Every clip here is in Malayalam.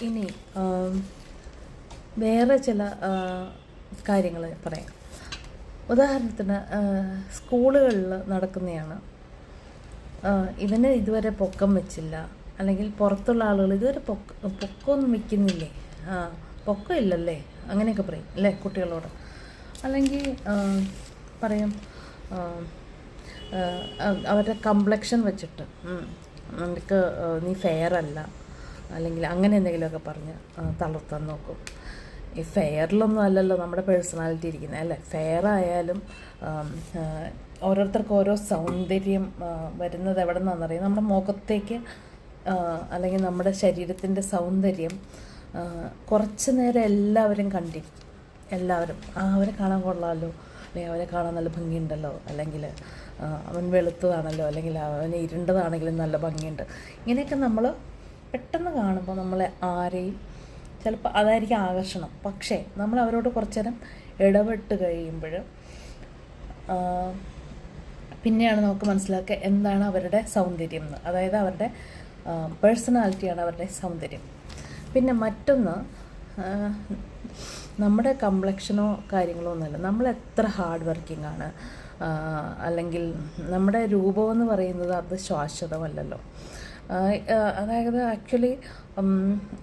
ഇനി വേറെ ചില കാര്യങ്ങൾ പറയാം. ഉദാഹരണത്തിന് സ്കൂളുകളിൽ നടക്കുന്നതാണ്, ഇവന് ഇതുവരെ പൊക്കം വെച്ചില്ല, അല്ലെങ്കിൽ പുറത്തുള്ള ആളുകൾ ഇതുവരെ പൊക്കമൊന്നും വെക്കുന്നില്ലേ, പൊക്കം ഇല്ലല്ലേ, അങ്ങനെയൊക്കെ പറയും അല്ലേ കുട്ടികളോട്. അല്ലെങ്കിൽ പറയും അവരുടെ കംപ്ലക്ഷൻ വെച്ചിട്ട് നിനക്ക് നീ ഫെയർ അല്ല, അല്ലെങ്കിൽ അങ്ങനെ എന്തെങ്കിലുമൊക്കെ പറഞ്ഞ് തളർത്താൻ നോക്കും. ഈ ഫെയറിലൊന്നും അല്ലല്ലോ നമ്മുടെ പേഴ്സണാലിറ്റി ഇരിക്കുന്നത് അല്ലേ. ഫെയർ ആയാലും ഓരോരുത്തർക്കും ഓരോ സൗന്ദര്യം വരുന്നത് എവിടെ നിന്നാണെന്നറിയാം. നമ്മുടെ മുഖത്തേക്ക് അല്ലെങ്കിൽ നമ്മുടെ ശരീരത്തിൻ്റെ സൗന്ദര്യം കുറച്ച് നേരം എല്ലാവരും കണ്ടിരിക്കും. എല്ലാവരും അവരെ കാണാൻ കൊള്ളാമല്ലോ, അല്ലെങ്കിൽ അവരെ കാണാൻ നല്ല ഭംഗിയുണ്ടല്ലോ, അല്ലെങ്കിൽ അവൻ വെളുത്തതാണല്ലോ, അല്ലെങ്കിൽ അവൻ ഇരുണ്ടതാണെങ്കിലും നല്ല ഭംഗിയുണ്ട്. ഇങ്ങനെയൊക്കെ നമ്മൾ പെട്ടെന്ന് കാണുമ്പോൾ നമ്മളെ ആരെയും ചിലപ്പോൾ അതായിരിക്കും ആകർഷണം. പക്ഷേ നമ്മൾ അവരോട് കുറച്ച് നേരം ഇടപെട്ട് കഴിയുമ്പോൾ പിന്നെയാണ് നമുക്ക് മനസ്സിലാക്കുക എന്താണ് അവരുടെ സൗന്ദര്യം എന്ന്. അതായത് അവരുടെ പേഴ്സണാലിറ്റിയാണ് അവരുടെ സൗന്ദര്യം. പിന്നെ മറ്റൊന്ന്, നമ്മുടെ കംപ്ലക്ഷനോ കാര്യങ്ങളോ ഒന്നുമല്ല, നമ്മൾ എത്ര ഹാർഡ് വർക്കിംഗ് ആണ്, അല്ലെങ്കിൽ നമ്മുടെ രൂപമെന്ന് പറയുന്നത് അത് ശാശ്വതമല്ലല്ലോ. അതായത് ആക്ച്വലി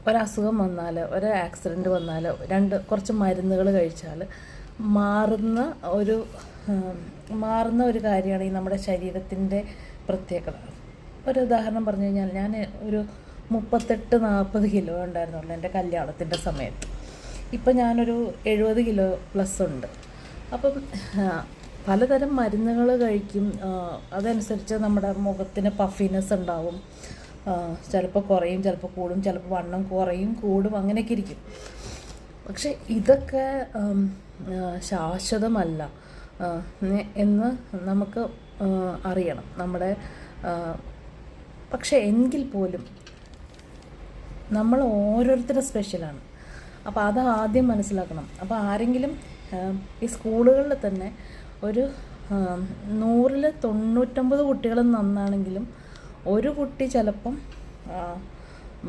ഒരസുഖം വന്നാൽ, ഒരു ആക്സിഡൻറ്റ് വന്നാൽ, കുറച്ച് മരുന്നുകൾ കഴിച്ചാൽ മാറുന്ന ഒരു കാര്യമാണ് ഈ നമ്മുടെ ശരീരത്തിൻ്റെ പ്രത്യേകത. ഒരു ഉദാഹരണം പറഞ്ഞു കഴിഞ്ഞാൽ, ഞാൻ ഒരു 38-40 കിലോ ഉണ്ടായിരുന്നുള്ളൂ എൻ്റെ കല്യാണത്തിൻ്റെ സമയത്ത്. ഇപ്പം ഞാനൊരു 70 കിലോ പ്ലസ് ഉണ്ട്. അപ്പം പലതരം മരുന്നുകൾ കഴിക്കും, അതനുസരിച്ച് നമ്മുടെ മുഖത്തിന് പഫിനെസ് ഉണ്ടാവും. ചിലപ്പോൾ കുറയും, ചിലപ്പോൾ കൂടും, ചിലപ്പോൾ വണ്ണം കുറയും കൂടും, അങ്ങനെയൊക്കെ ഇരിക്കും. പക്ഷെ ഇതൊക്കെ ശാശ്വതമല്ല എന്ന് നമുക്ക് അറിയണം. പക്ഷെ എങ്കിൽ പോലും നമ്മൾ ഓരോരുത്തരും സ്പെഷ്യലാണ്. അപ്പോൾ അത് ആദ്യം മനസ്സിലാക്കണം. അപ്പോൾ ആരെങ്കിലും ഈ സ്കൂളുകളിൽ തന്നെ ഒരു 100-ൽ 99 കുട്ടികളും നന്നാണെങ്കിലും ഒരു കുട്ടി ചിലപ്പം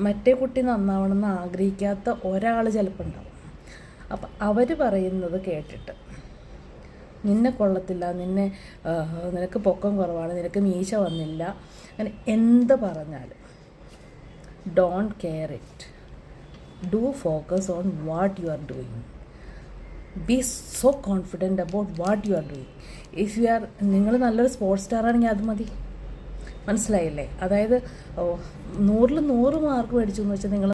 മറ്റേ കുട്ടി നന്നാവണമെന്ന് ആഗ്രഹിക്കാത്ത ഒരാൾ ചിലപ്പോൾ ഉണ്ടാവും. അപ്പം അവർ പറയുന്നത് കേട്ടിട്ട് നിന്നെ കൊള്ളത്തില്ല, നിനക്ക് പൊക്കം കുറവാണ്, നിനക്ക് മീശ വന്നില്ല, അങ്ങനെ എന്ത് പറഞ്ഞാലും don't care it. Do focus on what you are doing. B so confident about what you are doing. നിങ്ങൾ നല്ലൊരു സ്പോർട്സ് സ്റ്റാർ ആണെങ്കിൽ അത് മതി. മനസ്സിലായില്ലേ? അതായത് 100-ൽ 100 മാർക്ക് മേടിച്ചു എന്ന് വെച്ചാൽ നിങ്ങൾ